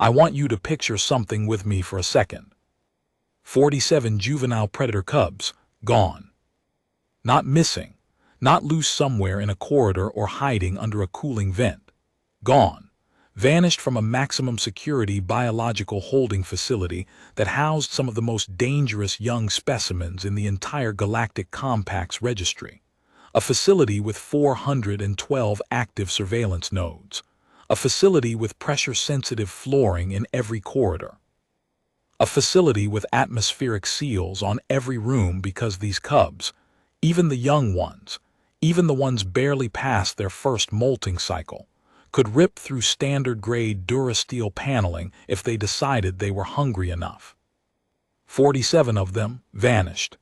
I want you to picture something with me for a second. 47 juvenile predator cubs, gone. Not missing, not loose somewhere in a corridor or hiding under a cooling vent. Gone. Vanished from a maximum security biological holding facility that housed some of the most dangerous young specimens in the entire Galactic Compact's registry. A facility with 412 active surveillance nodes. A facility with pressure-sensitive flooring in every corridor. A facility with atmospheric seals on every room because these cubs, even the young ones, even the ones barely past their first molting cycle, could rip through standard-grade Durasteel paneling if they decided they were hungry enough. 47 of them vanished.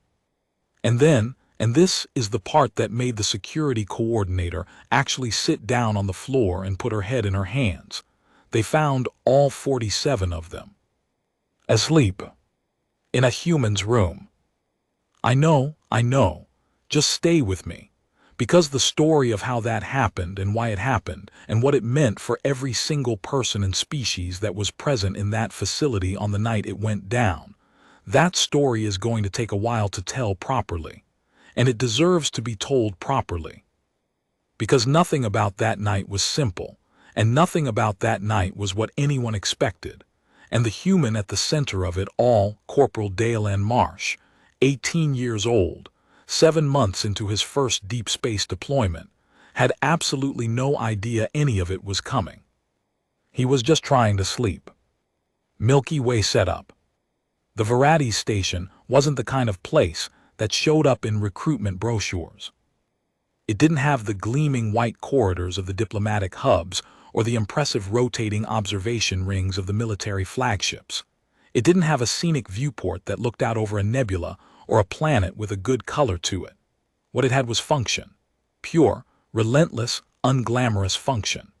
And then, and this is the part that made the security coordinator actually sit down on the floor and put her head in her hands, they found all 47 of them asleep in a human's room. I know, just stay with me. Because the story of how that happened and why it happened and what it meant for every single person and species that was present in that facility on the night it went down, that story is going to take a while to tell properly, and it deserves to be told properly. Because nothing about that night was simple, and nothing about that night was what anyone expected, and the human at the center of it all, Corporal Dale N. Marsh, 18 years old, 7 months into his first deep space deployment, had absolutely no idea any of it was coming. He was just trying to sleep. Milky Way setup. The Varades station wasn't the kind of place that showed up in recruitment brochures. It didn't have the gleaming white corridors of the diplomatic hubs or the impressive rotating observation rings of the military flagships. It didn't have a scenic viewport that looked out over a nebula or a planet with a good color to it. What it had was function. Pure, relentless, unglamorous function.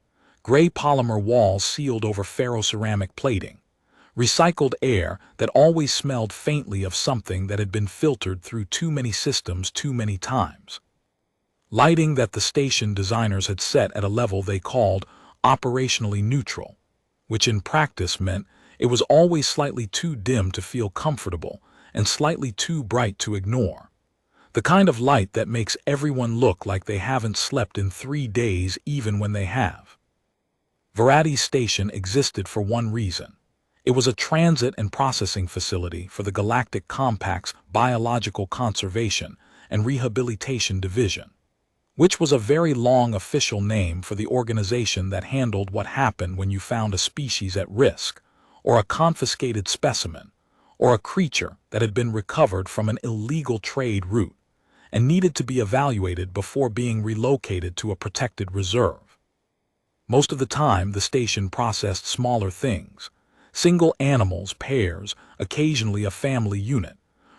Gray polymer walls sealed over ferroceramic plating. Recycled air that always smelled faintly of something that had been filtered through too many systems too many times. Lighting that the station designers had set at a level they called operationally neutral, which in practice meant it was always slightly too dim to feel comfortable and slightly too bright to ignore. The kind of light that makes everyone look like they haven't slept in 3 days even when they have. Varades Station existed for one reason. It was a transit and processing facility for the Galactic Compact's Biological Conservation and Rehabilitation Division, which was a very long official name for the organization that handled what happened when you found a species at risk, or a confiscated specimen, or a creature that had been recovered from an illegal trade route and needed to be evaluated before being relocated to a protected reserve. Most of the time, the station processed smaller things, single animals, pairs, occasionally a family unit,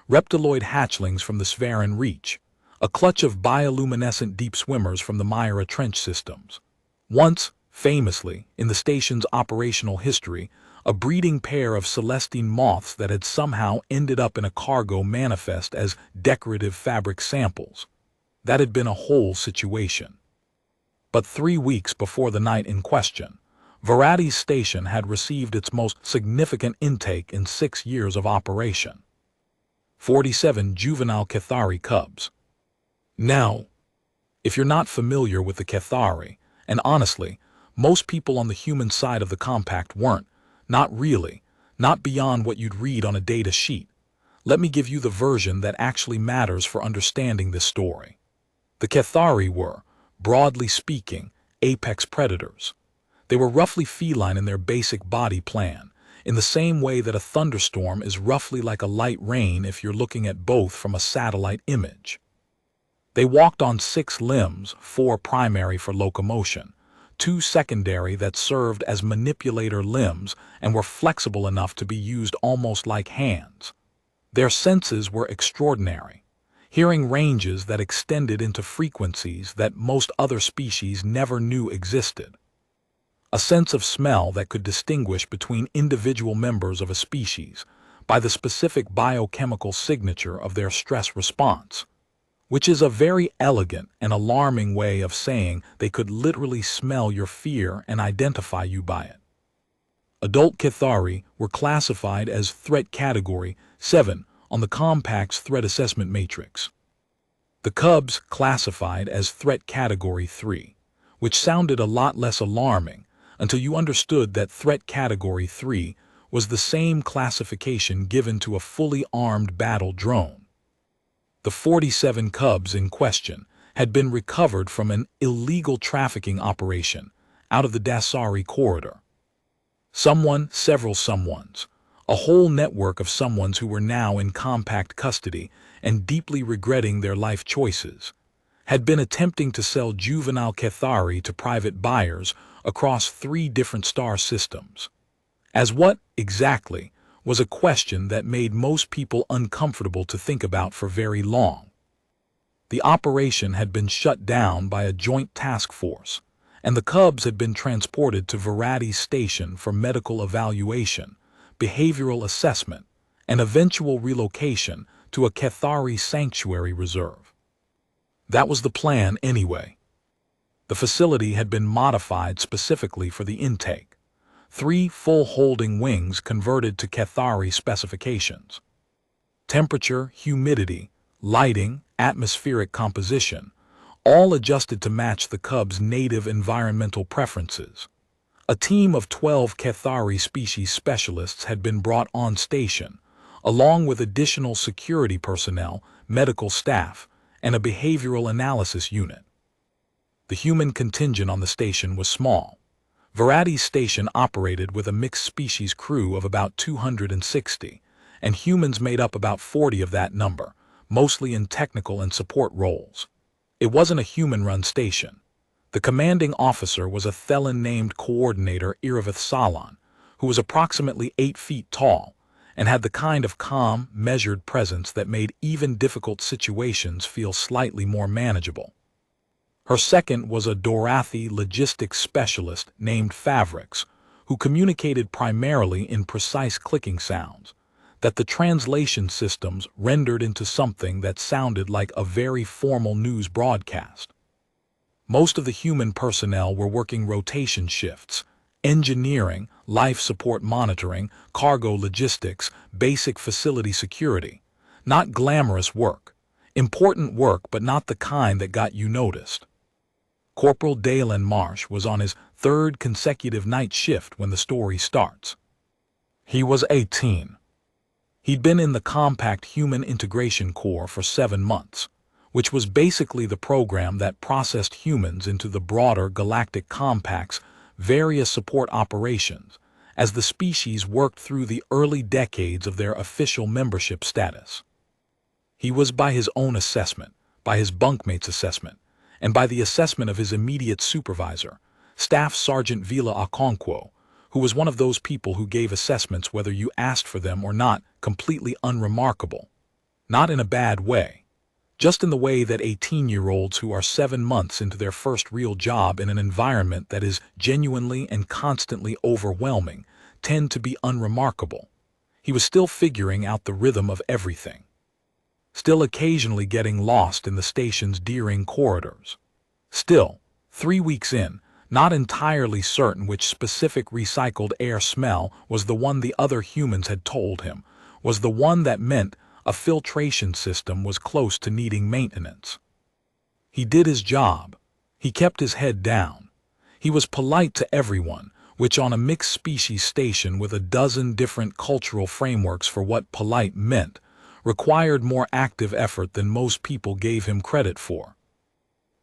reptiloid hatchlings from the Svaran Reach, a clutch of bioluminescent deep swimmers from the Myra Trench systems. Once, famously, in the station's operational history, a breeding pair of Celestine moths that had somehow ended up in a cargo manifest as decorative fabric samples. That had been a whole situation. But 3 weeks before the night in question, Varades Station had received its most significant intake in 6 years of operation. 47 juvenile Cathari cubs. Now, if you're not familiar with the Cathari, and honestly, most people on the human side of the compact weren't, not really, not beyond what you'd read on a data sheet, let me give you the version that actually matters for understanding this story. The Cathari were, broadly speaking, apex predators. They were roughly feline in their basic body plan, in the same way that a thunderstorm is roughly like a light rain if you're looking at both from a satellite image. They walked on 6 limbs, 4 primary for locomotion, 2 secondary that served as manipulator limbs and were flexible enough to be used almost like hands. Their senses were extraordinary, hearing ranges that extended into frequencies that most other species never knew existed. A sense of smell that could distinguish between individual members of a species by the specific biochemical signature of their stress response, which is a very elegant and alarming way of saying they could literally smell your fear and identify you by it. Adult Cathari were classified as Threat Category 7 on the Compact's Threat Assessment Matrix. The cubs classified as Threat Category 3, which sounded a lot less alarming until you understood that Threat Category 3 was the same classification given to a fully armed battle drone. The 47 cubs in question had been recovered from an illegal trafficking operation out of the Dasari corridor. Several someones, a whole network of someones who were now in compact custody and deeply regretting their life choices, had been attempting to sell juvenile Cathari to private buyers across 3 different star systems. As what, exactly, was a question that made most people uncomfortable to think about for very long. The operation had been shut down by a joint task force, and the cubs had been transported to Varadi Station for medical evaluation, behavioral assessment, and eventual relocation to a Cathari sanctuary reserve. That was the plan anyway. The facility had been modified specifically for the intake. 3 full holding wings converted to Cathari specifications. Temperature, humidity, lighting, atmospheric composition, all adjusted to match the cubs' native environmental preferences. A team of 12 Cathari species specialists had been brought on station, along with additional security personnel, medical staff, and a behavioral analysis unit. The human contingent on the station was small. Varadi Station operated with a mixed-species crew of about 260, and humans made up about 40 of that number, mostly in technical and support roles. It wasn't a human-run station. The commanding officer was a Thelan named Coordinator Iravith Salan, who was approximately 8 feet tall and had the kind of calm, measured presence that made even difficult situations feel slightly more manageable. Her second was a Dorathi logistics specialist named Favrix, who communicated primarily in precise clicking sounds that the translation systems rendered into something that sounded like a very formal news broadcast. Most of the human personnel were working rotation shifts: engineering, life support monitoring, cargo logistics, basic facility security. Not glamorous work. Important work, but not the kind that got you noticed. Corporal Dalen Marsh was on his 3rd consecutive night shift when the story starts. He was 18. He'd been in the Compact Human Integration Corps for 7 months, which was basically the program that processed humans into the broader Galactic Compact's various support operations as the species worked through the early decades of their official membership status. He was, by his own assessment, by his bunkmate's assessment, and by the assessment of his immediate supervisor, Staff Sergeant Vila Okonkwo, who was one of those people who gave assessments whether you asked for them or not, completely unremarkable. Not in a bad way. Just in the way that 18-year-olds who are 7 months into their first real job in an environment that is genuinely and constantly overwhelming tend to be unremarkable. He was still figuring out the rhythm of everything. Still occasionally getting lost in the station's Deering corridors. Still, 3 weeks in, not entirely certain which specific recycled air smell was the one the other humans had told him was the one that meant a filtration system was close to needing maintenance. He did his job. He kept his head down. He was polite to everyone, which on a mixed-species station with a dozen different cultural frameworks for what polite meant, required more active effort than most people gave him credit for.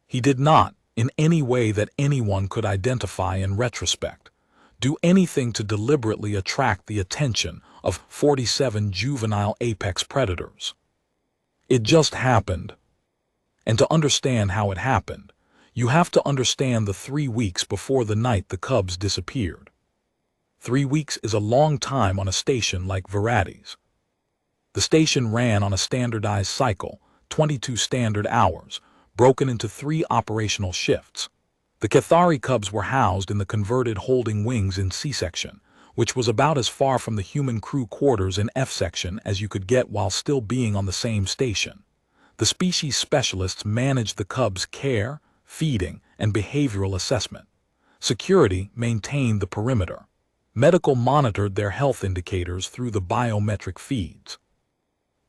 He did not, in any way that anyone could identify in retrospect, do anything to deliberately attract the attention of 47 juvenile apex predators. It just happened. And to understand how it happened, you have to understand the 3 weeks before the night the cubs disappeared. 3 weeks is a long time on a station like Varadi's. The station ran on a standardized cycle, 22 standard hours, broken into 3 operational shifts. The Cathari cubs were housed in the converted holding wings in C-section, which was about as far from the human crew quarters in F-section as you could get while still being on the same station. The species specialists managed the cubs' care, feeding, and behavioral assessment. Security maintained the perimeter. Medical monitored their health indicators through the biometric feeds.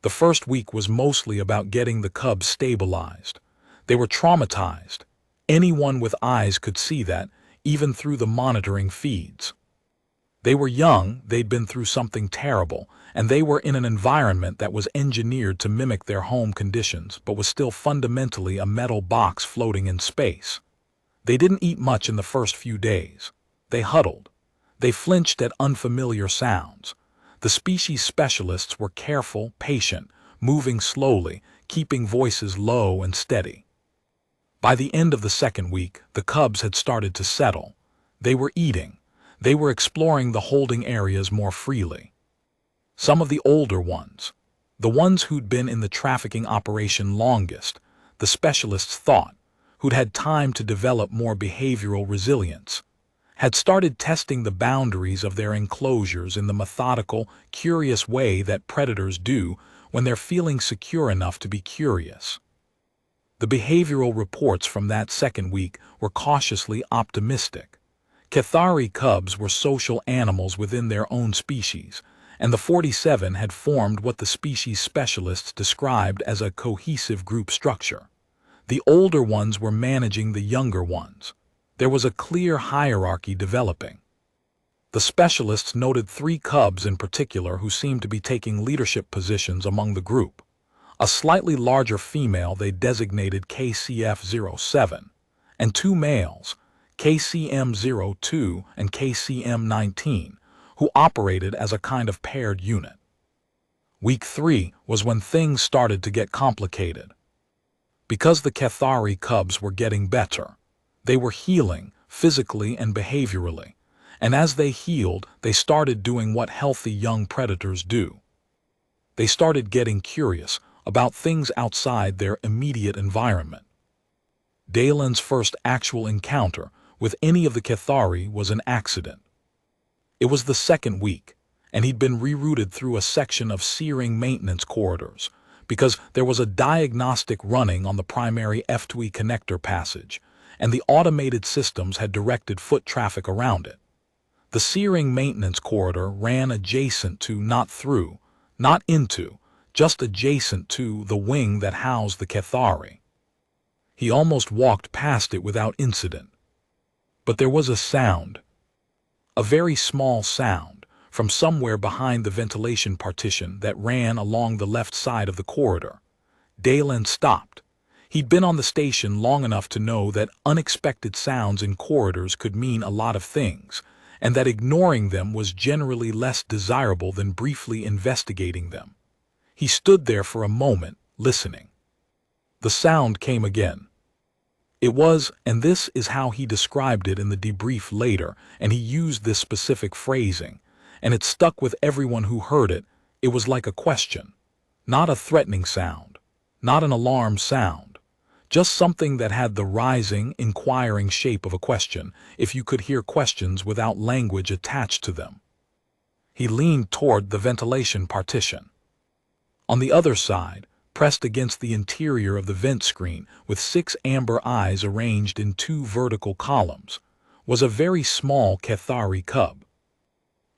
The first week was mostly about getting the cubs stabilized. They were traumatized. Anyone with eyes could see that, even through the monitoring feeds. They were young, they'd been through something terrible, and they were in an environment that was engineered to mimic their home conditions, but was still fundamentally a metal box floating in space. They didn't eat much in the first few days. They huddled. They flinched at unfamiliar sounds. The species specialists were careful, patient, moving slowly, keeping voices low and steady. By the end of the second week, the cubs had started to settle. They were eating. They were exploring the holding areas more freely. Some of the older ones, the ones who'd been in the trafficking operation longest, the specialists thought, who'd had time to develop more behavioral resilience, had started testing the boundaries of their enclosures in the methodical, curious way that predators do when they're feeling secure enough to be curious. The behavioral reports from that second week were cautiously optimistic. Cathari cubs were social animals within their own species, and the 47 had formed what the species specialists described as a cohesive group structure. The older ones were managing the younger ones. There was a clear hierarchy developing. The specialists noted 3 cubs in particular who seemed to be taking leadership positions among the group. A slightly larger female they designated KCF-07, and 2 males, KCM-02 and KCM-19, who operated as a kind of paired unit. Week 3 was when things started to get complicated. Because the Cathari cubs were getting better, they were healing, physically and behaviorally, and as they healed, they started doing what healthy young predators do. They started getting curious about things outside their immediate environment. Dalen's first actual encounter with any of the Cathari was an accident. It was the second week, and he'd been rerouted through a section of searing maintenance corridors because there was a diagnostic running on the primary F2E connector passage, and the automated systems had directed foot traffic around it. The searing maintenance corridor ran adjacent to, not through, not into, just adjacent to the wing that housed the Cathari. He almost walked past it without incident. But there was a sound, a very small sound, from somewhere behind the ventilation partition that ran along the left side of the corridor. Dalen stopped. He'd been on the station long enough to know that unexpected sounds in corridors could mean a lot of things, and that ignoring them was generally less desirable than briefly investigating them. He stood there for a moment, listening. The sound came again. It was, and this is how he described it in the debrief later, and he used this specific phrasing, and it stuck with everyone who heard it. It was like a question, not a threatening sound, not an alarm sound, just something that had the rising, inquiring shape of a question, if you could hear questions without language attached to them. He leaned toward the ventilation partition. On the other side, pressed against the interior of the vent screen, with 6 amber eyes arranged in 2 vertical columns, was a very small Cathari cub.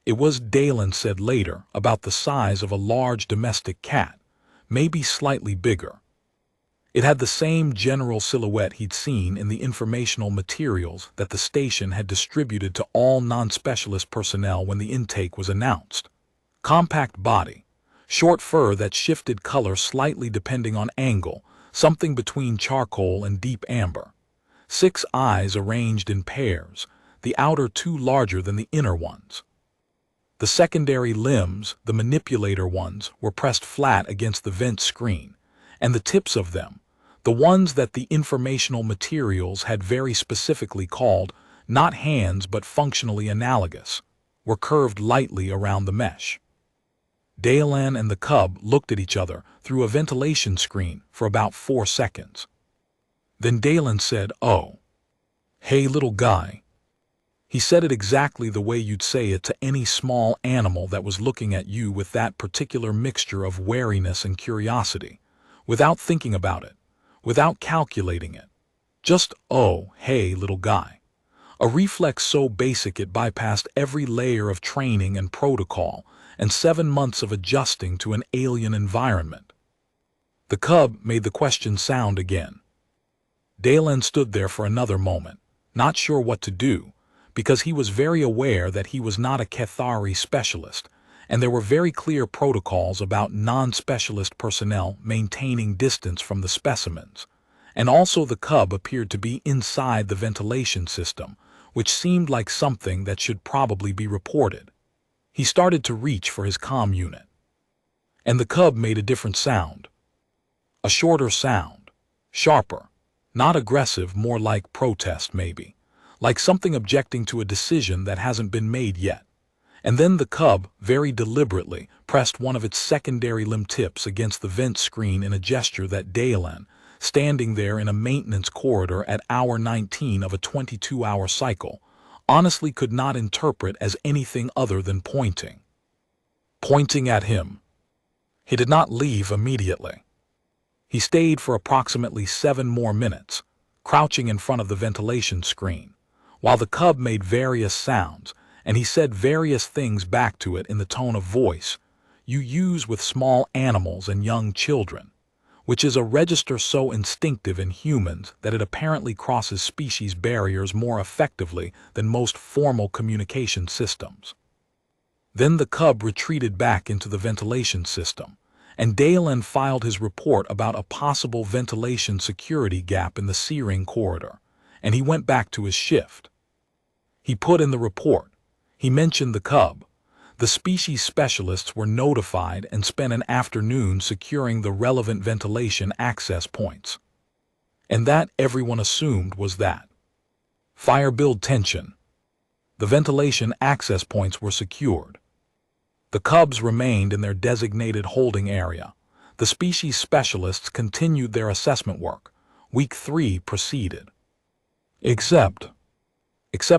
It was, Dalen said later, about the size of a large domestic cat, maybe slightly bigger. It had the same general silhouette he'd seen in the informational materials that the station had distributed to all non-specialist personnel when the intake was announced. Compact body, short fur that shifted color slightly depending on angle, something between charcoal and deep amber. 6 eyes arranged in pairs, the outer 2 larger than the inner ones. The secondary limbs, the manipulator ones, were pressed flat against the vent screen, and the tips of them, the ones that the informational materials had very specifically called not hands but functionally analogous, were curved lightly around the mesh. Dalen and the cub looked at each other through a ventilation screen for about 4 seconds. Then Dalen said, "Oh. Hey, little guy." He said it exactly the way you'd say it to any small animal that was looking at you with that particular mixture of wariness and curiosity, without thinking about it, without calculating it. Just, "Oh, hey, little guy." A reflex so basic it bypassed every layer of training and protocol and 7 months of adjusting to an alien environment. The cub made the question sound again. Dalen stood there for another moment, not sure what to do, because he was very aware that he was not a Kethari specialist, and there were very clear protocols about non-specialist personnel maintaining distance from the specimens. And also the cub appeared to be inside the ventilation system, which seemed like something that should probably be reported. He started to reach for his comm unit. And the cub made a different sound. A shorter sound. Sharper. Not aggressive, more like protest maybe. Like something objecting to a decision that hasn't been made yet. And then the cub, very deliberately, pressed one of its secondary limb tips against the vent screen in a gesture that Dalen, standing there in a maintenance corridor at hour 19 of a 22-hour cycle, honestly could not interpret as anything other than pointing. Pointing at him. He did not leave immediately. He stayed for approximately 7 more minutes, crouching in front of the ventilation screen, while the cub made various sounds, and he said various things back to it in the tone of voice you use with small animals and young children, which is a register so instinctive in humans that it apparently crosses species barriers more effectively than most formal communication systems. Then the cub retreated back into the ventilation system, and Dalen filed his report about a possible ventilation security gap in the Searing corridor, and he went back to his shift. He put in the report. He mentioned the cub. The species specialists were notified and spent an afternoon securing the relevant ventilation access points. And that, everyone assumed, was that. Fire build tension. The ventilation access points were secured. The cubs remained in their designated holding area. The species specialists continued their assessment work. Week 3 proceeded. Except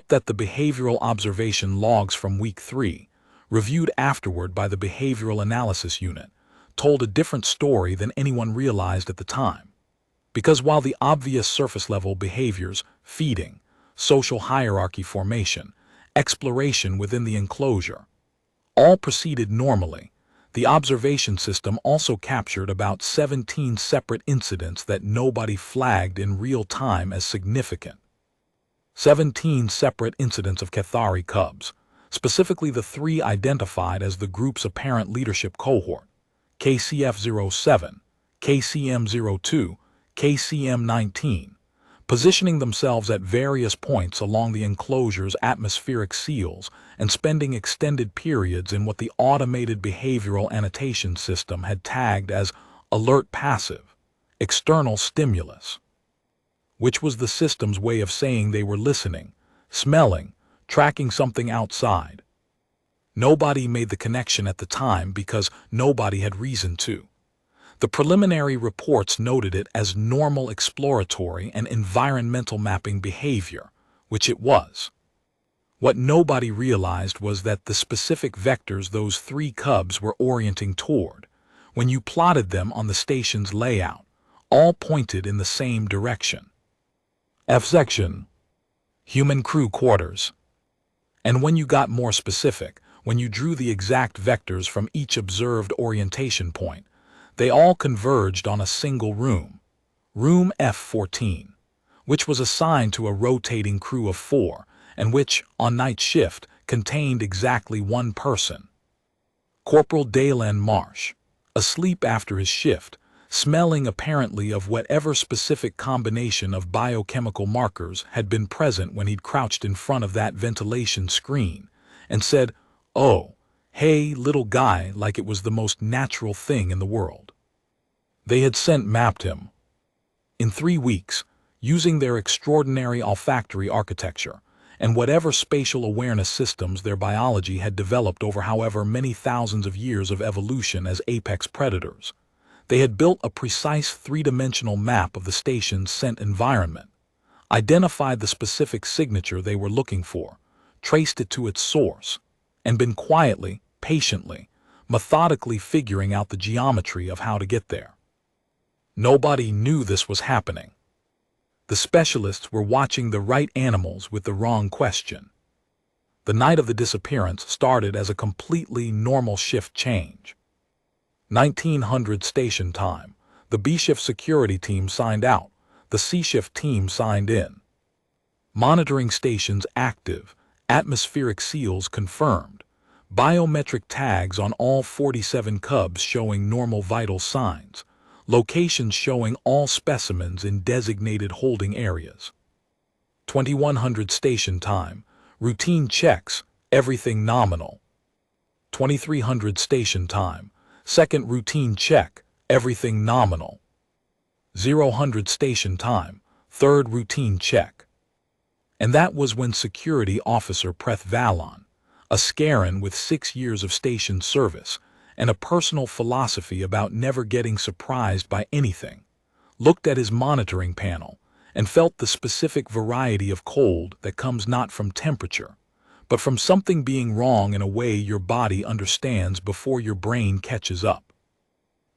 that the behavioral observation logs from Week 3, reviewed afterward by the Behavioral Analysis Unit, told a different story than anyone realized at the time. Because while the obvious surface-level behaviors, feeding, social hierarchy formation, exploration within the enclosure, all proceeded normally, the observation system also captured about 17 separate incidents that nobody flagged in real time as significant. 17 separate incidents of Kethari cubs, specifically the 3 identified as the group's apparent leadership cohort, KCF-07, KCM-02, KCM-19, positioning themselves at various points along the enclosure's atmospheric seals and spending extended periods in what the automated behavioral annotation system had tagged as alert passive, external stimulus, which was the system's way of saying they were listening, smelling, tracking something outside. Nobody made the connection at the time because nobody had reason to. The preliminary reports noted it as normal exploratory and environmental mapping behavior, which it was. What nobody realized was that the specific vectors those 3 cubs were orienting toward, when you plotted them on the station's layout, all pointed in the same direction. F-section. Human crew quarters. And when you got more specific, when you drew the exact vectors from each observed orientation point, they all converged on a single room, room F-14, which was assigned to a rotating crew of 4, and which, on night shift, contained exactly 1 person. Corporal Dalen Marsh, asleep after his shift, smelling apparently of whatever specific combination of biochemical markers had been present when he'd crouched in front of that ventilation screen, and said, "Oh, hey, little guy," like it was the most natural thing in the world. They had mapped him. In 3 weeks, using their extraordinary olfactory architecture, and whatever spatial awareness systems their biology had developed over however many thousands of years of evolution as apex predators, they had built a precise 3-dimensional map of the station's scent environment, identified the specific signature they were looking for, traced it to its source, and been quietly, patiently, methodically figuring out the geometry of how to get there. Nobody knew this was happening. The specialists were watching the right animals with the wrong question. The night of the disappearance started as a completely normal shift change. 1900 station time. The B-shift security team signed out. The C-shift team signed in. Monitoring stations active. Atmospheric seals confirmed. Biometric tags on all 47 cubs showing normal vital signs. Locations showing all specimens in designated holding areas. 2100 station time. Routine checks. Everything nominal. 2300 station time. Second routine check. Everything nominal. 0100 station time. Third routine check. And that was when Security Officer Preth Vallon, a Scaran with 6 years of station service and a personal philosophy about never getting surprised by anything, looked at his monitoring panel and felt the specific variety of cold that comes not from temperature, but from something being wrong in a way your body understands before your brain catches up.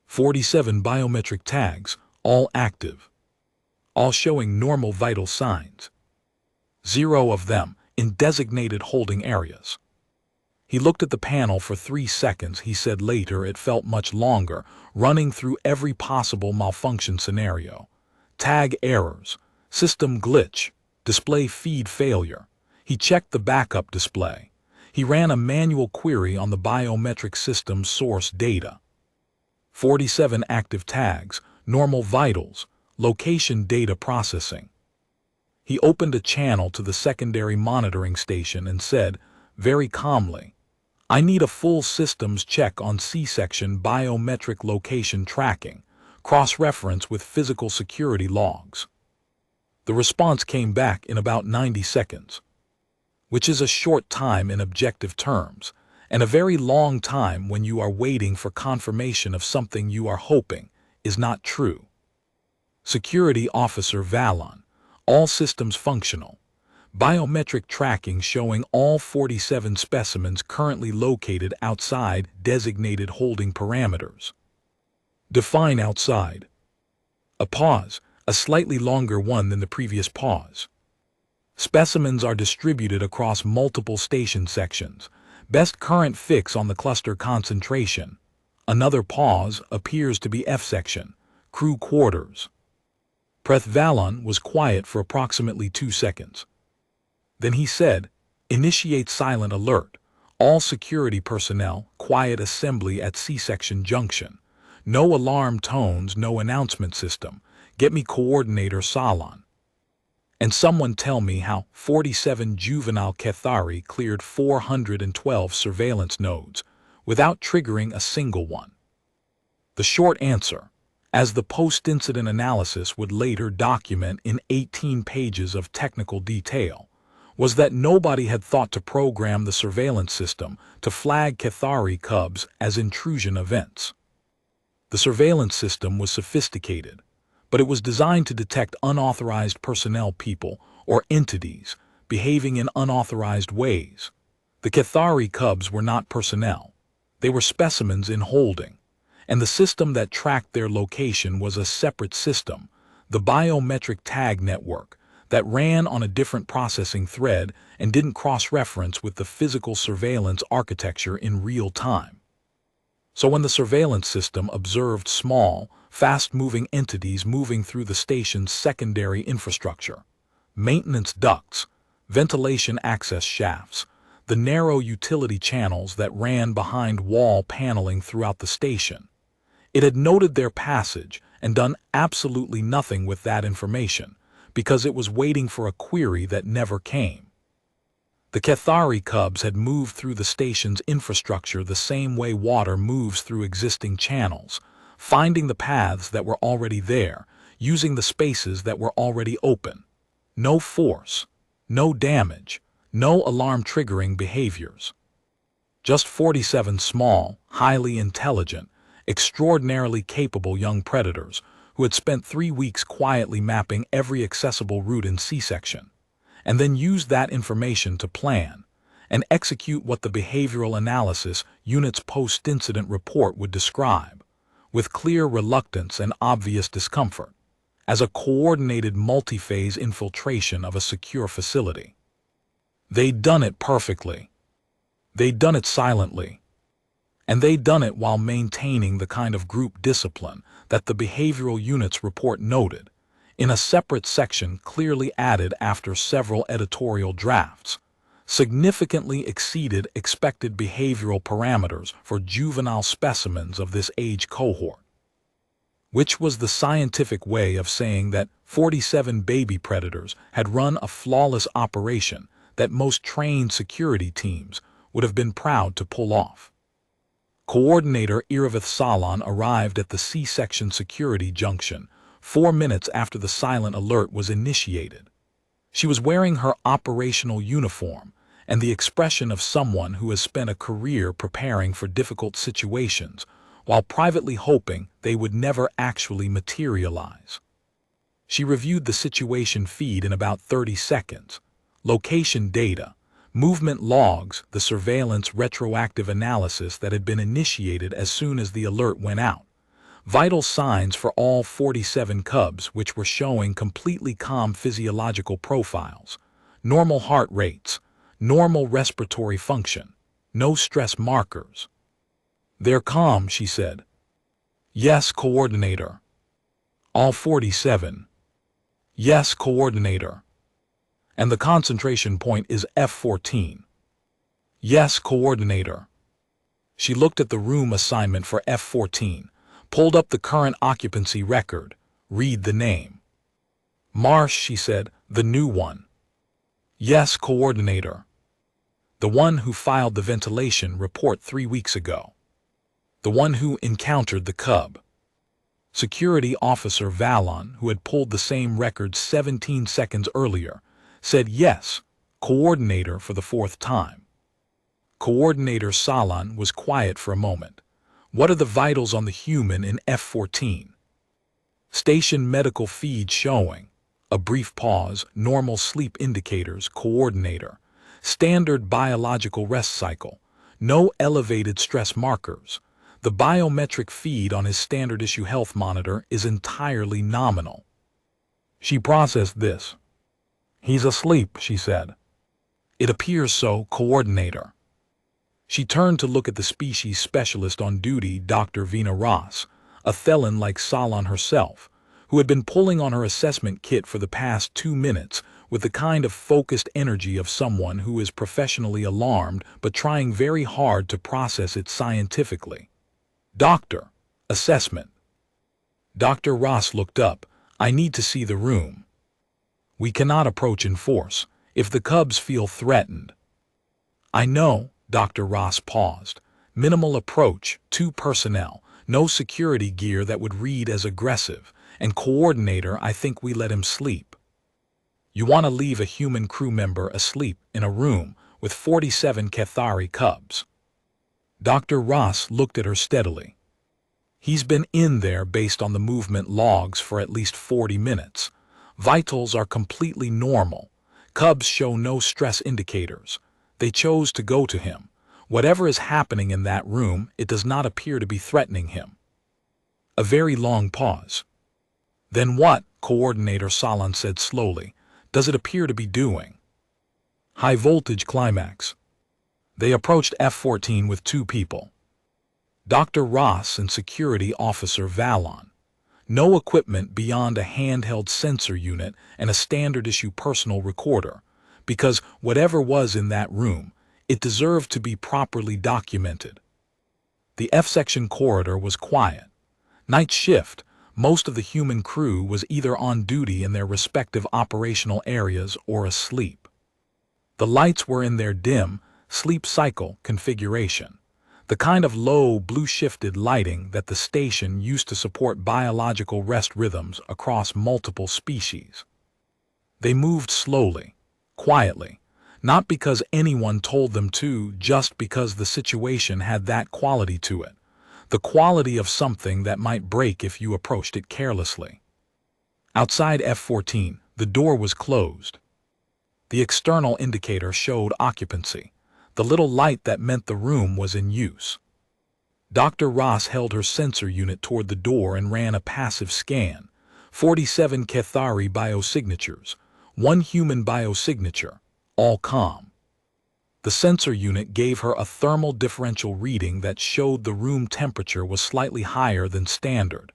47 biometric tags, all active, all showing normal vital signs. 0 of them in designated holding areas. He looked at the panel for 3 seconds. He said later it felt much longer, running through every possible malfunction scenario. Tag errors, system glitch, display feed failure. He checked the backup display. He ran a manual query on the biometric system source data. 47 active tags, normal vitals, location data processing. He opened a channel to the secondary monitoring station and said, very calmly, I need a full systems check on C-section biometric location tracking, cross-reference with physical security logs. The response came back in about 90 seconds, which is a short time in objective terms, and a very long time when you are waiting for confirmation of something you are hoping is not true. Security Officer Vallon, all systems functional. Biometric tracking showing all 47 specimens currently located outside designated holding parameters. Define outside. A pause, a slightly longer one than the previous pause. Specimens are distributed across multiple station sections. Best current fix on the cluster concentration. Another pause appears to be F section, crew quarters. Preth Vallon was quiet for approximately 2 seconds. Then he said, initiate silent alert. All security personnel, quiet assembly at C-section junction. No alarm tones, no announcement system. Get me coordinator Salon. And someone tell me how 47 juvenile Cathari cleared 412 surveillance nodes without triggering a single one. The short answer, as the post-incident analysis would later document in 18 pages of technical detail, was that nobody had thought to program the surveillance system to flag Cathari cubs as intrusion events. The surveillance system was sophisticated, but it was designed to detect unauthorized personnel, people, or entities behaving in unauthorized ways. The Cathari cubs were not personnel. They were specimens in holding, and the system that tracked their location was a separate system, the biometric tag network, that ran on a different processing thread and didn't cross-reference with the physical surveillance architecture in real time. So when the surveillance system observed small, fast-moving entities moving through the station's secondary infrastructure, maintenance ducts, ventilation access shafts, the narrow utility channels that ran behind wall paneling throughout the station, it had noted their passage and done absolutely nothing with that information, because it was waiting for a query that never came. The Cathari cubs had moved through the station's infrastructure the same way water moves through existing channels, finding the paths that were already there, using the spaces that were already open. No force, no damage, no alarm-triggering behaviors. Just 47 small, highly intelligent, extraordinarily capable young predators who had spent 3 weeks quietly mapping every accessible route in C-section, and then used that information to plan and execute what the behavioral analysis unit's post-incident report would describe, with clear reluctance and obvious discomfort, as a coordinated multi-phase infiltration of a secure facility. They'd done it perfectly. They'd done it silently. And they'd done it while maintaining the kind of group discipline that the behavioral unit's report noted, in a separate section clearly added after several editorial drafts, significantly exceeded expected behavioral parameters for juvenile specimens of this age cohort. Which was the scientific way of saying that 47 baby predators had run a flawless operation that most trained security teams would have been proud to pull off. Coordinator Iravith Salan arrived at the C-section security junction 4 minutes after the silent alert was initiated. She was wearing her operational uniform and the expression of someone who has spent a career preparing for difficult situations while privately hoping they would never actually materialize. She reviewed the situation feed in about 30 seconds, location data, movement logs, the surveillance retroactive analysis that had been initiated as soon as the alert went out, vital signs for all 47 cubs which were showing completely calm physiological profiles, normal heart rates, normal respiratory function, no stress markers. "They're calm," she said. "Yes, Coordinator." "All 47." "Yes, Coordinator." "And the concentration point is F14. "Yes, Coordinator." She looked at the room assignment for F14, pulled up the current occupancy record, read the name. "Marsh," she said, "the new one." "Yes, Coordinator." "The one who filed the ventilation report 3 weeks ago." "The one who encountered the cub." Security Officer Valon, who had pulled the same record 17 seconds earlier, said yes, Coordinator, for the 4th time. Coordinator Salan was quiet for a moment. "What are the vitals on the human in F14? "Station medical feed showing." A brief pause. "Normal sleep indicators, Coordinator. Standard biological rest cycle. No elevated stress markers. The biometric feed on his standard issue health monitor is entirely nominal." She processed this. "He's asleep," she said. "It appears so, Coordinator." She turned to look at the species specialist on duty, Dr. Vina Ross, a Thelon like Salan herself, who had been pulling on her assessment kit for the past 2 minutes with the kind of focused energy of someone who is professionally alarmed but trying very hard to process it scientifically. "Doctor, assessment." Dr. Ross looked up. "I need to see the room." "We cannot approach in force if the cubs feel threatened." "I know." Dr. Ross paused. "Minimal approach, 2 personnel, no security gear that would read as aggressive, and Coordinator, I think we let him sleep." "You want to leave a human crew member asleep in a room with 47 Cathari cubs?" Dr. Ross looked at her steadily. "He's been in there based on the movement logs for at least 40 minutes. Vitals are completely normal. Cubs show no stress indicators. They chose to go to him. Whatever is happening in that room, it does not appear to be threatening him." A very long pause. "Then what," Coordinator Salan said slowly, "does it appear to be doing?" "High voltage climax." They approached F14 with 2 people. Dr. Ross and Security Officer Valon. No equipment beyond a handheld sensor unit and a standard issue personal recorder, because whatever was in that room, it deserved to be properly documented. The F-section corridor was quiet. Night shift, most of the human crew was either on duty in their respective operational areas or asleep. The lights were in their dim, sleep cycle configuration, the kind of low, blue-shifted lighting that the station used to support biological rest rhythms across multiple species. They moved slowly, quietly, not because anyone told them to, just because the situation had that quality to it, the quality of something that might break if you approached it carelessly. Outside F14, the door was closed. The external indicator showed occupancy, the little light that meant the room was in use. Dr. Ross held her sensor unit toward the door and ran a passive scan, 47 Cathari biosignatures, 1 human biosignature, all calm. The sensor unit gave her a thermal differential reading that showed the room temperature was slightly higher than standard,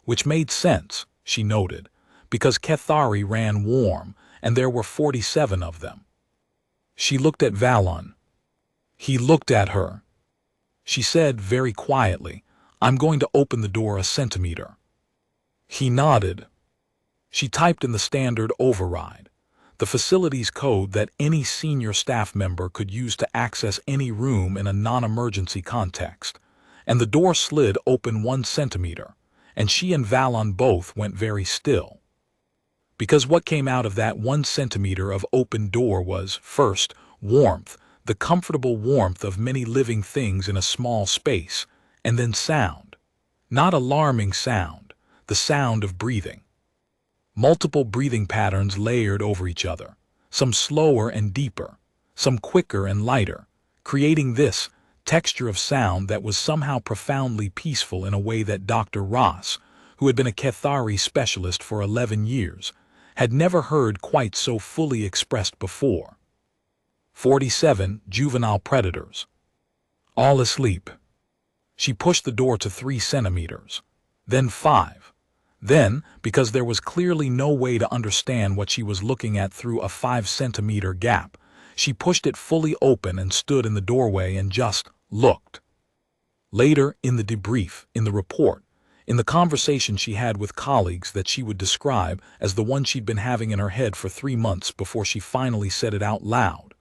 which made sense, she noted, because Cathari ran warm and there were 47 of them. She looked at Valon. He looked at her. She said very quietly, "I'm going to open the door a centimeter." He nodded. She typed in the standard override, the facilities code that any senior staff member could use to access any room in a non-emergency context, and the door slid open 1 centimeter, and she and Valon both went very still. Because what came out of that 1 centimeter of open door was, first, warmth, the comfortable warmth of many living things in a small space, and then sound. Not alarming sound, the sound of breathing. Multiple breathing patterns layered over each other, some slower and deeper, some quicker and lighter, creating this texture of sound that was somehow profoundly peaceful in a way that Dr. Ross, who had been a Cathari specialist for 11 years, had never heard quite so fully expressed before. 47 juvenile predators. All asleep. She pushed the door to 3 centimeters, then 5. Then, because there was clearly no way to understand what she was looking at through a 5-centimeter gap, she pushed it fully open and stood in the doorway and just looked. Later, in the debrief, in the report, in the conversation she had with colleagues that she would describe as the one she'd been having in her head for 3 months before she finally said it out loud,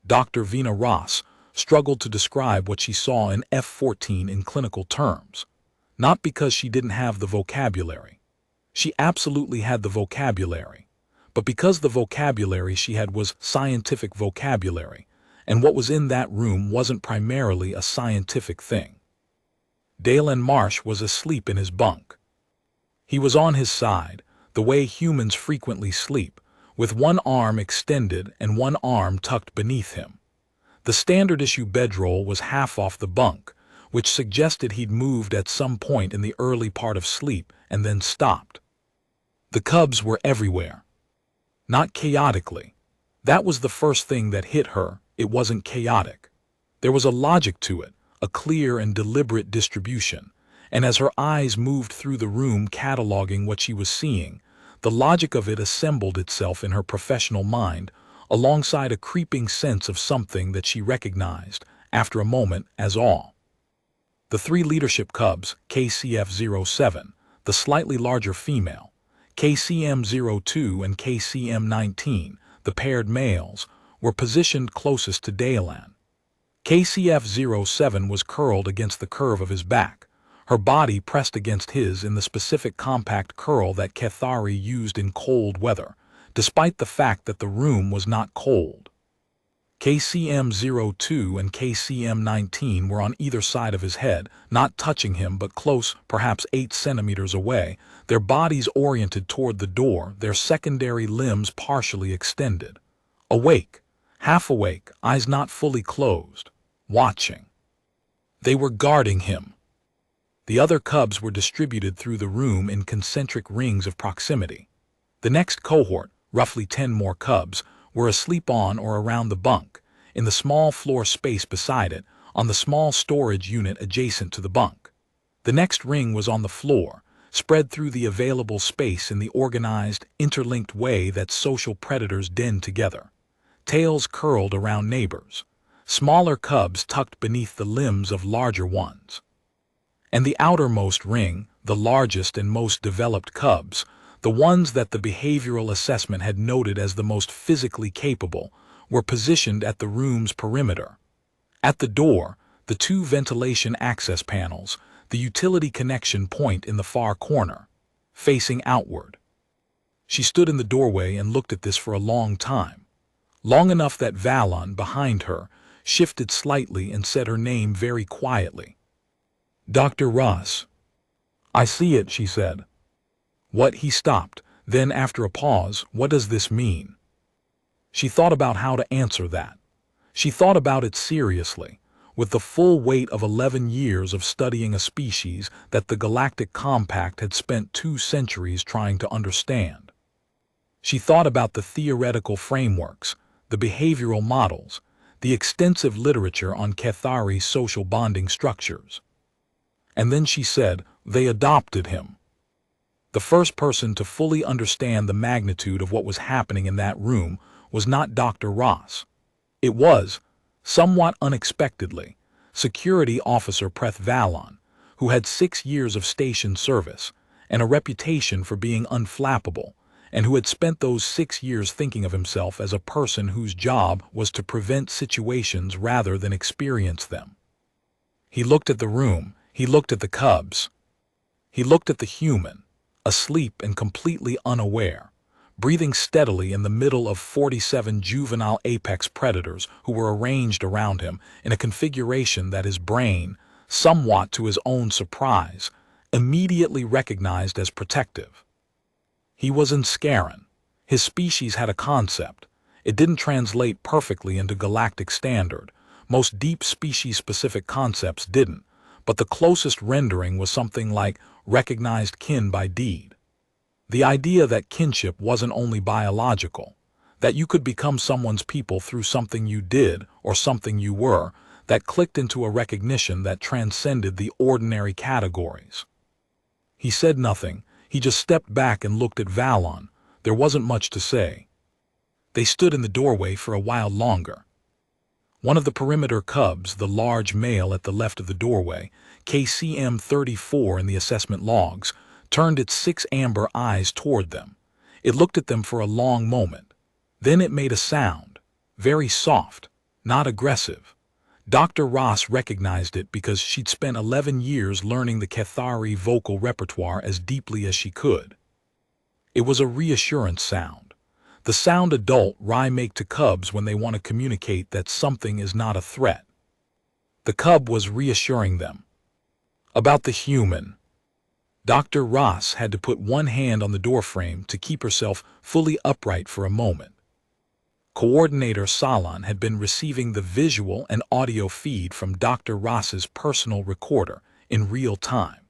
Dr. Vina Ross struggled to describe what she saw in F-14 in clinical terms, not because she didn't have the vocabulary. She absolutely had the vocabulary, but because the vocabulary she had was scientific vocabulary, and what was in that room wasn't primarily a scientific thing. Dalen Marsh was asleep in his bunk. He was on his side, the way humans frequently sleep, with one arm extended and one arm tucked beneath him. The standard issue bedroll was half off the bunk, which suggested he'd moved at some point in the early part of sleep and then stopped. The cubs were everywhere. Not chaotically. That was the first thing that hit her. It wasn't chaotic. There was a logic to it, a clear and deliberate distribution, and as her eyes moved through the room cataloging what she was seeing, the logic of it assembled itself in her professional mind alongside a creeping sense of something that she recognized, after a moment, as awe. The 3 leadership cubs, KCF-07, the slightly larger female, KCM-02 and KCM-19, the paired males, were positioned closest to Dalen. KCF-07 was curled against the curve of his back, her body pressed against his in the specific compact curl that Cathari used in cold weather, despite the fact that the room was not cold. KCM-02 and KCM-19 were on either side of his head, not touching him but close, perhaps 8 centimeters away, their bodies oriented toward the door, their secondary limbs partially extended. Awake, half awake, eyes not fully closed, watching. They were guarding him. The other cubs were distributed through the room in concentric rings of proximity. The next cohort, roughly 10 more cubs, were asleep on or around the bunk, in the small floor space beside it, on the small storage unit adjacent to the bunk. The next ring was on the floor, spread through the available space in the organized, interlinked way that social predators den together. Tails curled around neighbors, smaller cubs tucked beneath the limbs of larger ones. And the outermost ring, the largest and most developed cubs, the ones that the behavioral assessment had noted as the most physically capable, were positioned at the room's perimeter. At the door, the 2 ventilation access panels, the utility connection point in the far corner, facing outward. She stood in the doorway and looked at this for a long time, long enough that Valon, behind her, shifted slightly and said her name very quietly. "Dr. Ross." "I see it," she said. "What?" He stopped, then after a pause, "What does this mean?" She thought about how to answer that. She thought about it seriously. with the full weight of 11 years of studying a species that the Galactic Compact had spent 2 centuries trying to understand. She thought about the theoretical frameworks, the behavioral models, the extensive literature on Cathari's social bonding structures. And then she said, they adopted him. The first person to fully understand the magnitude of what was happening in that room was not Dr. Ross. It was, somewhat unexpectedly, Security Officer Preth Vallon, who had 6 years of station service and a reputation for being unflappable, and who had spent those 6 years thinking of himself as a person whose job was to prevent situations rather than experience them. He looked at the room, he looked at the cubs, he looked at the human, asleep and completely unaware, breathing steadily in the middle of 47 juvenile apex predators who were arranged around him in a configuration that his brain, somewhat to his own surprise, immediately recognized as protective. He was in Scarran. His species had a concept. It didn't translate perfectly into galactic standard. Most deep species-specific concepts didn't, but the closest rendering was something like recognized kin by deed. The idea that kinship wasn't only biological, that you could become someone's people through something you did or something you were, that clicked into a recognition that transcended the ordinary categories. He said nothing. He just stepped back and looked at Vallon. There wasn't much to say. They stood in the doorway for a while longer. One of the perimeter cubs, the large male at the left of the doorway, KCM-34 in the assessment logs, turned its 6 amber eyes toward them. It looked at them for a long moment. Then it made a sound, very soft, not aggressive. Dr. Ross recognized it because she'd spent 11 years learning the Cathari vocal repertoire as deeply as she could. It was a reassurance sound. The sound adult Rai make to cubs when they want to communicate that something is not a threat. The cub was reassuring them. About the human. Dr. Ross had to put one hand on the doorframe to keep herself fully upright for a moment. Coordinator Salon had been receiving the visual and audio feed from Dr. Ross's personal recorder in real time.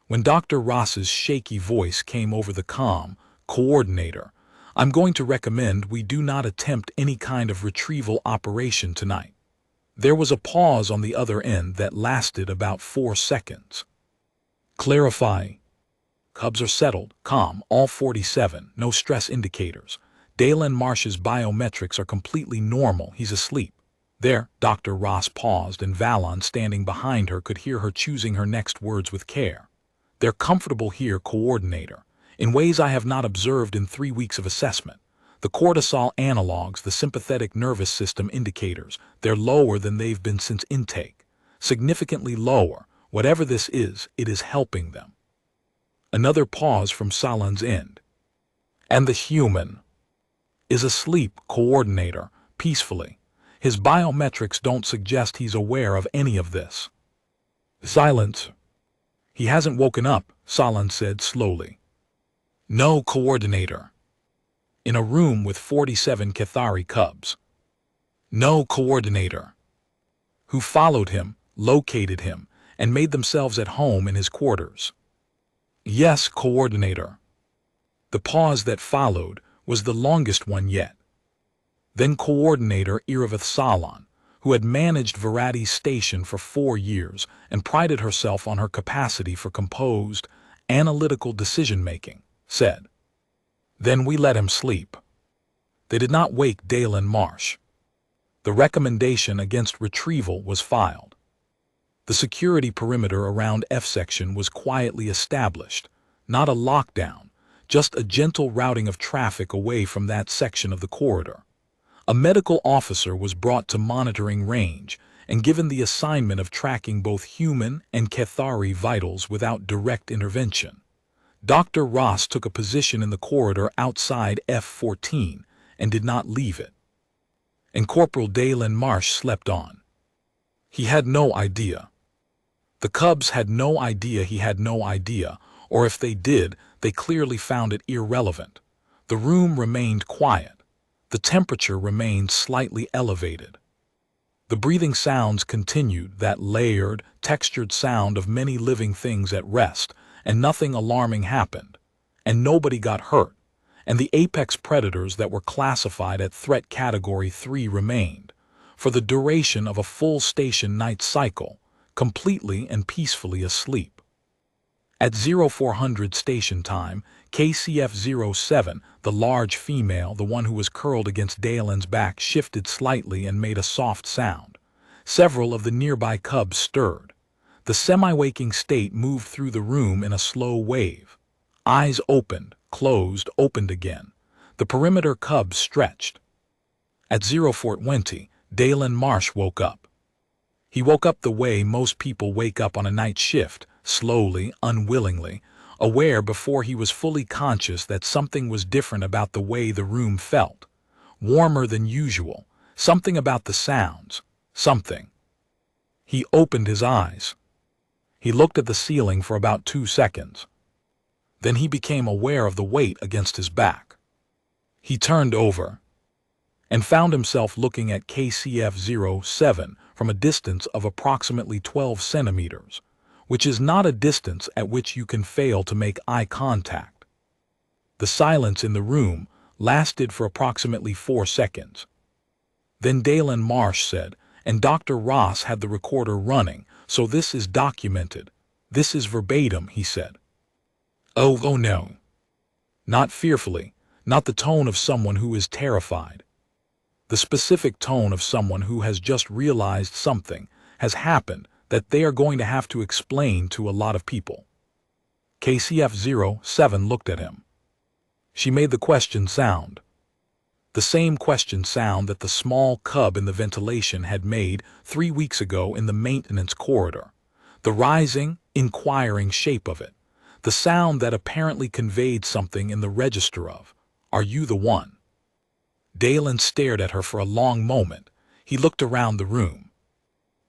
When Dr. Ross's shaky voice came over the comm, "Coordinator, I'm going to recommend we do not attempt any kind of retrieval operation tonight." There was a pause on the other end that lasted about 4 seconds. "Clarify. Cubs are settled, calm, all 47, no stress indicators. Dalen Marsh's biometrics are completely normal, he's asleep." There, Dr. Ross paused, and Vallon, standing behind her, could hear her choosing her next words with care. "They're comfortable here, Coordinator, in ways I have not observed in 3 weeks of assessment. The cortisol analogs, the sympathetic nervous system indicators, they're lower than they've been since intake. Significantly lower. Whatever this is, it is helping them." Another pause from Salon's end. "And the human is asleep, Coordinator, peacefully. His biometrics don't suggest he's aware of any of this." Silence. "He hasn't woken up," Salon said slowly. "No, Coordinator." "In a room with 47 Cathari cubs." "No, Coordinator." "Who followed him, located him, and made themselves at home in his quarters." "Yes, Coordinator." The pause that followed was the longest one yet. Then Coordinator Iravith Salon, who had managed Varadi's station for 4 years and prided herself on her capacity for composed, analytical decision-making, said, "Then we let him sleep." They did not wake Dalen Marsh. The recommendation against retrieval was filed. The security perimeter around F-section was quietly established, not a lockdown, just a gentle routing of traffic away from that section of the corridor. A medical officer was brought to monitoring range and given the assignment of tracking both human and Cathari vitals without direct intervention. Dr. Ross took a position in the corridor outside F-14 and did not leave it. And Corporal Dalen Marsh slept on. He had no idea. The cubs had no idea he had no idea, or if they did, they clearly found it irrelevant. The room remained quiet. The temperature remained slightly elevated. The breathing sounds continued, that layered, textured sound of many living things at rest, and nothing alarming happened. And nobody got hurt, and the apex predators that were classified at Threat Category 3 remained, for the duration of a full station night cycle, completely and peacefully asleep. At 0400 station time, KCF-07, the large female, the one who was curled against Dalen's back, shifted slightly and made a soft sound. Several of the nearby cubs stirred. The semi-waking state moved through the room in a slow wave. Eyes opened, closed, opened again. The perimeter cubs stretched. At 0420, Dalen Marsh woke up. He woke up the way most people wake up on a night shift, slowly, unwillingly, aware before he was fully conscious that something was different about the way the room felt. Warmer than usual, something about the sounds, something. He opened his eyes. He looked at the ceiling for about 2 seconds. Then he became aware of the weight against his back. He turned over and found himself looking at KCF-07 from a distance of approximately 12 centimeters, which is not a distance at which you can fail to make eye contact. The silence in the room lasted for approximately 4 seconds. Then Dalen Marsh said, and Dr. Ross had the recorder running, so this is documented. This is verbatim, he said. Oh no. Not fearfully, not the tone of someone who is terrified. The specific tone of someone who has just realized something has happened that they are going to have to explain to a lot of people. KCF-07 looked at him. She made the question sound. The same question sound that the small cub in the ventilation had made 3 weeks ago in the maintenance corridor. The rising, inquiring shape of it. The sound that apparently conveyed something in the register of, "Are you the one?" Dalen stared at her for a long moment. He looked around the room.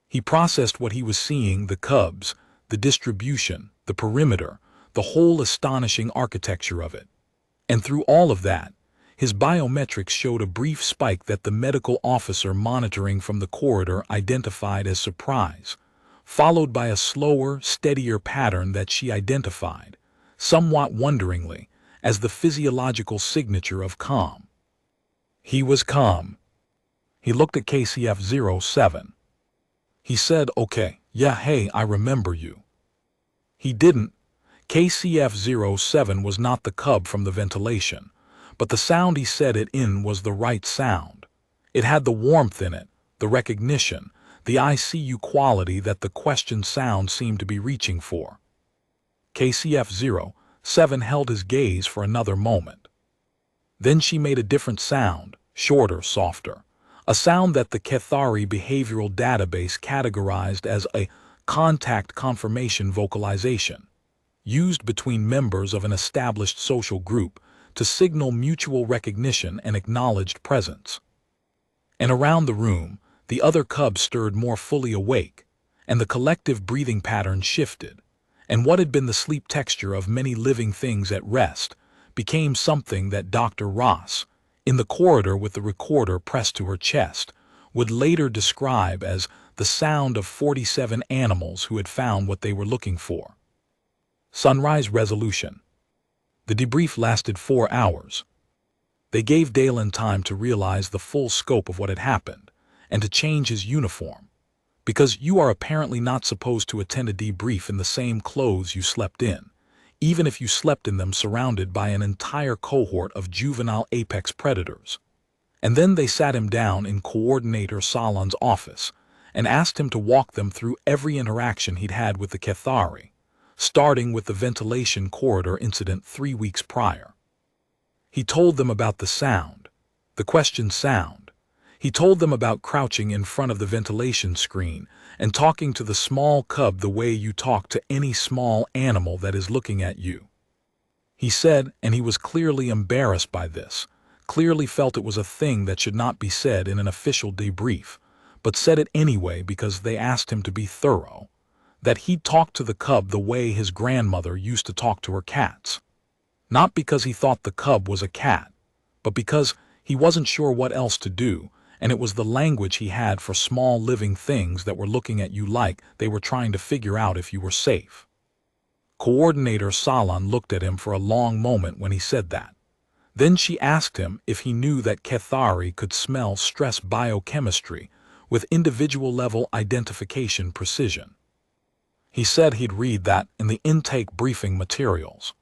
He processed what he was seeing, the cubs, the distribution, the perimeter, the whole astonishing architecture of it. And through all of that, his biometrics showed a brief spike that the medical officer monitoring from the corridor identified as surprise, followed by a slower, steadier pattern that she identified, somewhat wonderingly, as the physiological signature of calm. He was calm. He looked at KCF-07. He said, "Okay, yeah, hey, I remember you." He didn't. KCF-07 was not the cub from the ventilation, but the sound he said it in was the right sound. It had the warmth in it, the recognition, the ICU quality that the question sound seemed to be reaching for. KCF-07 held his gaze for another moment. Then she made a different sound, shorter, softer, a sound that the Kethari Behavioral Database categorized as a contact confirmation vocalization, used between members of an established social group to signal mutual recognition and acknowledged presence. And around the room, the other cubs stirred more fully awake, and the collective breathing pattern shifted, and what had been the sleep texture of many living things at rest became something that Dr. Ross, in the corridor with the recorder pressed to her chest, would later describe as the sound of 47 animals who had found what they were looking for. Sunrise resolution. The debrief lasted 4 hours. They gave Dalen time to realize the full scope of what had happened, and to change his uniform, because you are apparently not supposed to attend a debrief in the same clothes you slept in, even if you slept in them surrounded by an entire cohort of juvenile apex predators. And then they sat him down in Coordinator Salon's office and asked him to walk them through every interaction he'd had with the Kethari, starting with the ventilation corridor incident 3 weeks prior. He told them about the sound, the question sound. He told them about crouching in front of the ventilation screen and talking to the small cub the way you talk to any small animal that is looking at you. He said, and he was clearly embarrassed by this, clearly felt it was a thing that should not be said in an official debrief, but said it anyway because they asked him to be thorough, that he'd talk to the cub the way his grandmother used to talk to her cats. Not because he thought the cub was a cat, but because he wasn't sure what else to do, and it was the language he had for small living things that were looking at you like they were trying to figure out if you were safe. Coordinator Salan looked at him for a long moment when he said that. Then she asked him if he knew that Kethari could smell stress biochemistry with individual-level identification precision. He said he'd read that in the intake briefing materials.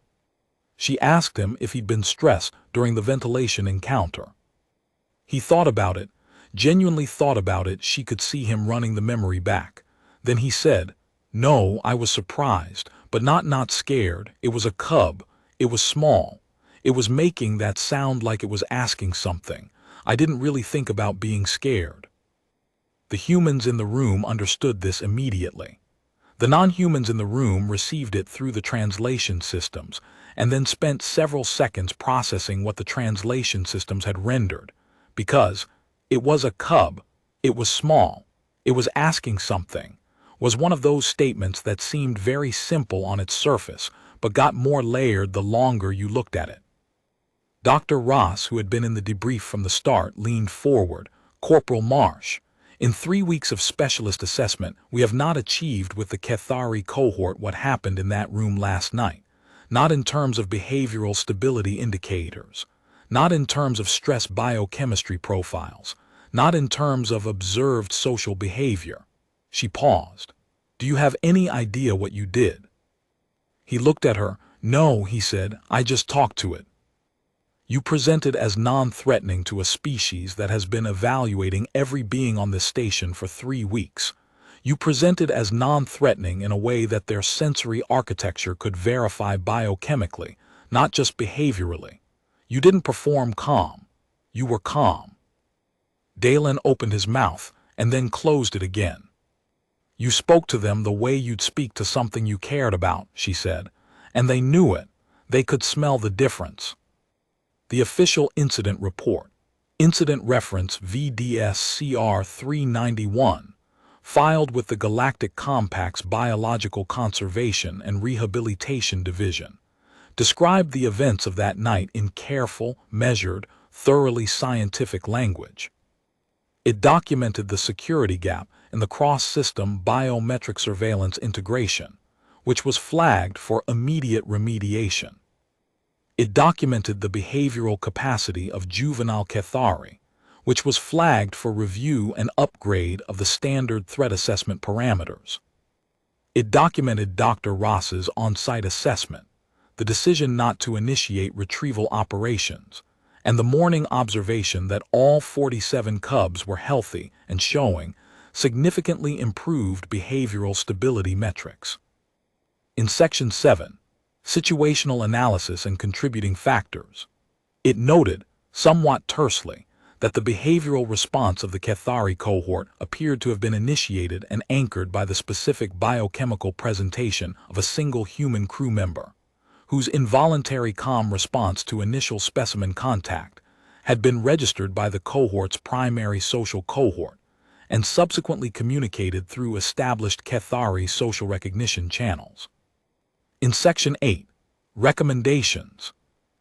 She asked him if he'd been stressed during the ventilation encounter. He thought about it, genuinely thought about it. She could see him running the memory back. Then he said, "No, I was surprised, but not scared. It was a cub. It was small. It was making that sound like it was asking something. I didn't really think about being scared." The humans in the room understood this immediately. The non-humans in the room received it through the translation systems, and then spent several seconds processing what the translation systems had rendered. Because it was a cub, it was small, it was asking something, was one of those statements that seemed very simple on its surface, but got more layered the longer you looked at it. Dr. Ross, who had been in the debrief from the start, leaned forward. "Corporal Marsh, in 3 weeks of specialist assessment, we have not achieved with the Kethari cohort what happened in that room last night. Not in terms of behavioral stability indicators, not in terms of stress biochemistry profiles, not in terms of observed social behavior." She paused. "Do you have any idea what you did?" He looked at her. "No," he said, "I just talked to it." "You presented as non-threatening to a species that has been evaluating every being on this station for 3 weeks. You presented as non-threatening in a way that their sensory architecture could verify biochemically, not just behaviorally. You didn't perform calm. You were calm." Dalen opened his mouth and then closed it again. "You spoke to them the way you'd speak to something you cared about," she said, "and they knew it. They could smell the difference." The official incident report, incident reference VDS-CR 391, filed with the Galactic Compact's Biological Conservation and Rehabilitation Division, described the events of that night in careful, measured, thoroughly scientific language. It documented the security gap in the cross-system biometric surveillance integration, which was flagged for immediate remediation. It documented the behavioral capacity of juvenile Kethari, which was flagged for review and upgrade of the standard threat assessment parameters. It documented Dr. Ross's on-site assessment, the decision not to initiate retrieval operations, and the morning observation that all 47 cubs were healthy and showing significantly improved behavioral stability metrics. In Section 7, Situational Analysis and Contributing Factors, it noted, somewhat tersely, that the behavioral response of the Kethari cohort appeared to have been initiated and anchored by the specific biochemical presentation of a single human crew member, whose involuntary calm response to initial specimen contact had been registered by the cohort's primary social cohort and subsequently communicated through established Kethari social recognition channels. In Section 8, Recommendations,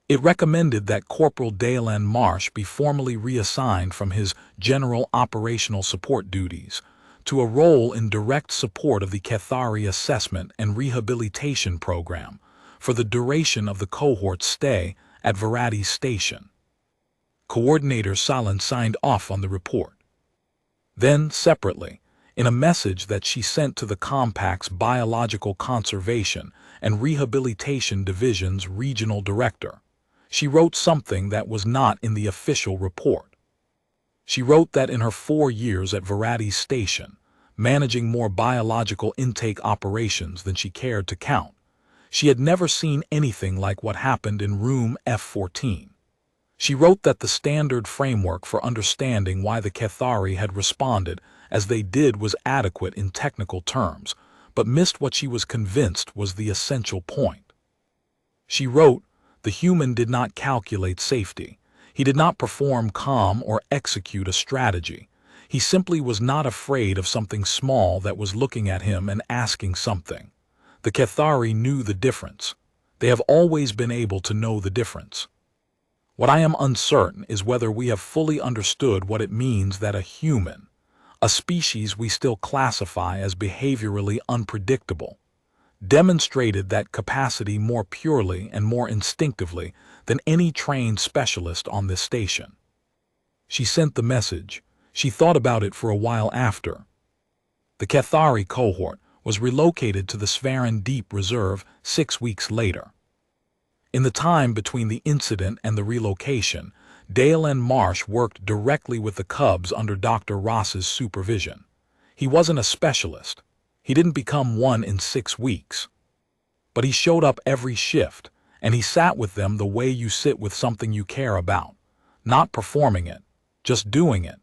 it recommended that Corporal Dalen Marsh be formally reassigned from his general operational support duties to a role in direct support of the Kethari Assessment and Rehabilitation Program for the duration of the cohort's stay at Varades Station. Coordinator Salan signed off on the report. Then, separately, in a message that she sent to the Compact's Biological Conservation and Rehabilitation Division's Regional Director, she wrote something that was not in the official report. She wrote that in her 4 years at Varades Station, managing more biological intake operations than she cared to count, she had never seen anything like what happened in room F-14. She wrote that the standard framework for understanding why the Kethari had responded as they did was adequate in technical terms, but missed what she was convinced was the essential point. She wrote, the human did not calculate safety. He did not perform calm or execute a strategy. He simply was not afraid of something small that was looking at him and asking something. The Kethari knew the difference. They have always been able to know the difference. What I am uncertain is whether we have fully understood what it means that a human, a species we still classify as behaviorally unpredictable, demonstrated that capacity more purely and more instinctively than any trained specialist on this station. She sent the message. She thought about it for a while after. The Cathari cohort was relocated to the Svarin Deep Reserve 6 weeks later. In the time between the incident and the relocation, Dale and Marsh worked directly with the cubs under Dr. Ross's supervision. He wasn't a specialist. He didn't become one in 6 weeks. But he showed up every shift, and he sat with them the way you sit with something you care about, not performing it, just doing it.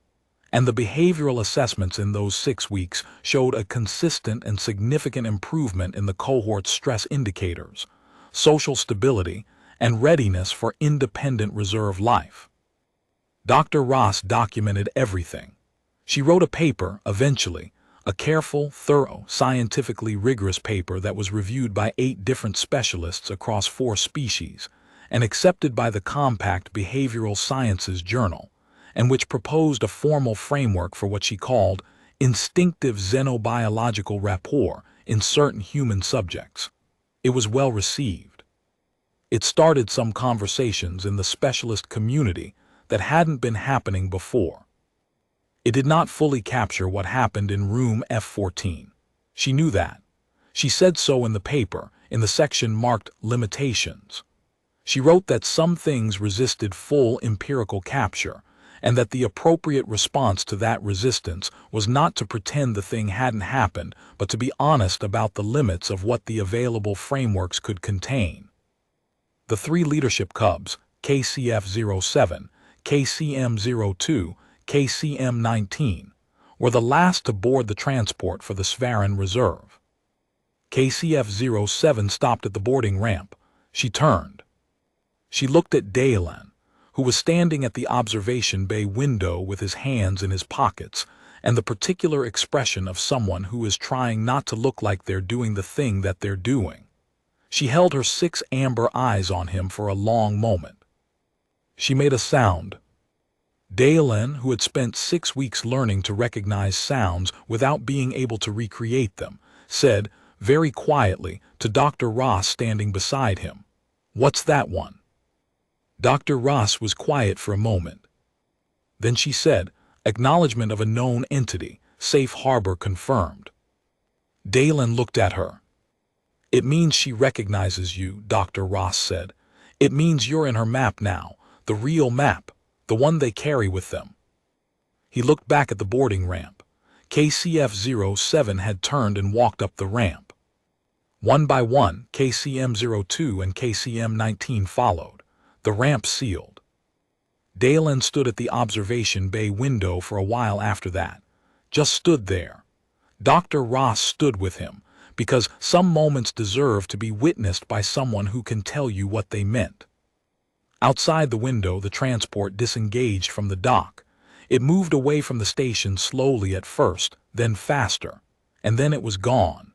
And the behavioral assessments in those 6 weeks showed a consistent and significant improvement in the cohort's stress indicators, social stability, and readiness for independent reserve life. Dr. Ross documented everything. She wrote a paper, eventually, a careful, thorough, scientifically rigorous paper that was reviewed by 8 different specialists across 4 species and accepted by the Compact Behavioral Sciences Journal, and which proposed a formal framework for what she called instinctive xenobiological rapport in certain human subjects. It was well received. It started some conversations in the specialist community that hadn't been happening before. It did not fully capture what happened in room F14. She knew that. She said so in the paper, in the section marked Limitations. She wrote that some things resisted full empirical capture, and that the appropriate response to that resistance was not to pretend the thing hadn't happened, but to be honest about the limits of what the available frameworks could contain. The 3 leadership cubs, KCF-07, KCM-02, KCM-19, were the last to board the transport for the Svarin Reserve. KCF-07 stopped at the boarding ramp. She turned. She looked at Dalen, who was standing at the observation bay window with his hands in his pockets, and the particular expression of someone who is trying not to look like they're doing the thing that they're doing. She held her 6 amber eyes on him for a long moment. She made a sound. Dalen, who had spent 6 weeks learning to recognize sounds without being able to recreate them, said, very quietly, to Dr. Ross standing beside him, "What's that one?" Dr. Ross was quiet for a moment. Then she said, "Acknowledgement of a known entity, safe harbor confirmed." Dalen looked at her. "It means she recognizes you," Dr. Ross said. "It means you're in her map now, the real map, the one they carry with them." He looked back at the boarding ramp. KCF-07 had turned and walked up the ramp. One by one, KCM-02 and KCM-19 followed. The ramp sealed. Dalen stood at the observation bay window for a while after that. Just stood there. Dr. Ross stood with him, because some moments deserve to be witnessed by someone who can tell you what they meant. Outside the window, the transport disengaged from the dock. It moved away from the station slowly at first, then faster, and then it was gone.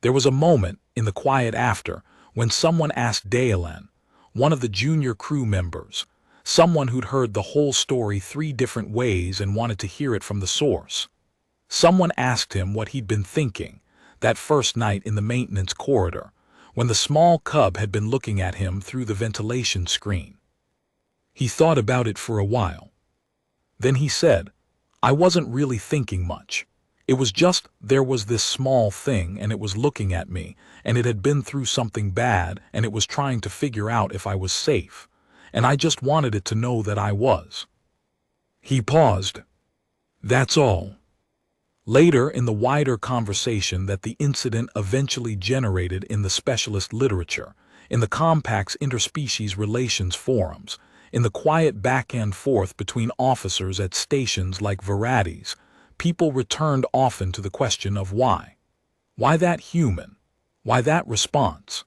There was a moment, in the quiet after, when someone asked Dalen, one of the junior crew members, someone who'd heard the whole story 3 different ways and wanted to hear it from the source. Someone asked him what he'd been thinking that first night in the maintenance corridor, when the small cub had been looking at him through the ventilation screen. He thought about it for a while. Then he said, "I wasn't really thinking much. It was just there was this small thing and it was looking at me, and it had been through something bad and it was trying to figure out if I was safe, and I just wanted it to know that I was." He paused. "That's all." Later, in the wider conversation that the incident eventually generated in the specialist literature, in the Compact's interspecies relations forums, in the quiet back and forth between officers at stations like Varades, people returned often to the question of why. Why that human? Why that response?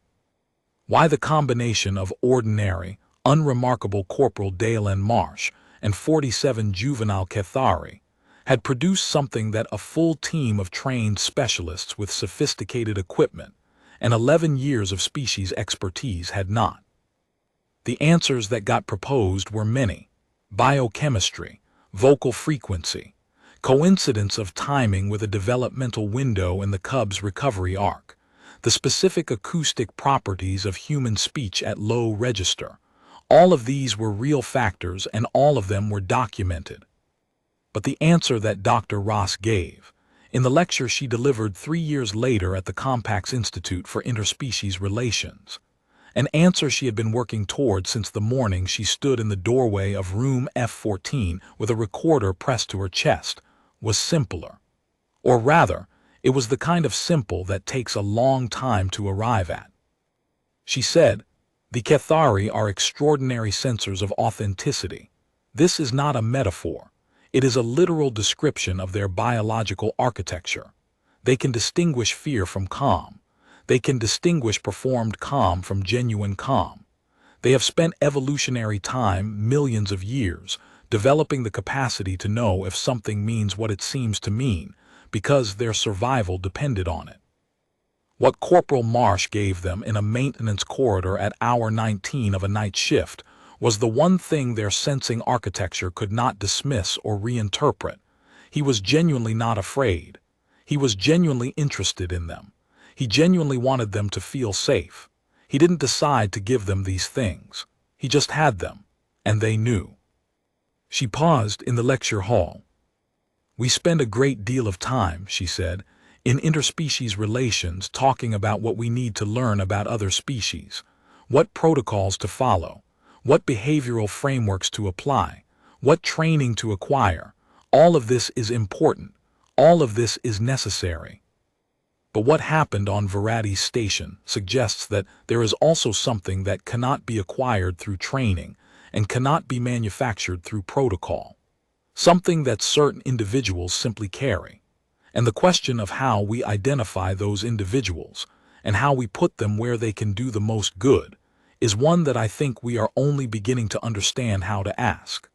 Why the combination of ordinary, unremarkable Corporal Dalen Marsh and 47 juvenile Cathari had produced something that a full team of trained specialists with sophisticated equipment and 11 years of species expertise had not. The answers that got proposed were many: biochemistry, vocal frequency, coincidence of timing with a developmental window in the cub's recovery arc, the specific acoustic properties of human speech at low register. All of these were real factors, and all of them were documented. But the answer that Dr. Ross gave, in the lecture she delivered 3 years later at the Compaq's Institute for Interspecies Relations, an answer she had been working toward since the morning she stood in the doorway of room F14 with a recorder pressed to her chest, was simpler. Or rather, it was the kind of simple that takes a long time to arrive at. She said, "The Cathari are extraordinary sensors of authenticity. This is not a metaphor. It is a literal description of their biological architecture. They can distinguish fear from calm. They can distinguish performed calm from genuine calm. They have spent evolutionary time, millions of years, developing the capacity to know if something means what it seems to mean, because their survival depended on it." What Corporal Marsh gave them in a maintenance corridor at hour 19 of a night shift was the one thing their sensing architecture could not dismiss or reinterpret. He was genuinely not afraid. He was genuinely interested in them. He genuinely wanted them to feel safe. He didn't decide to give them these things. He just had them, and they knew. She paused in the lecture hall. "We spend a great deal of time," she said, "in interspecies relations talking about what we need to learn about other species, what protocols to follow, what behavioral frameworks to apply, what training to acquire. All of this is important. All of this is necessary. But what happened on Varades Station suggests that there is also something that cannot be acquired through training and cannot be manufactured through protocol. Something that certain individuals simply carry. And the question of how we identify those individuals and how we put them where they can do the most good is one that I think we are only beginning to understand how to ask."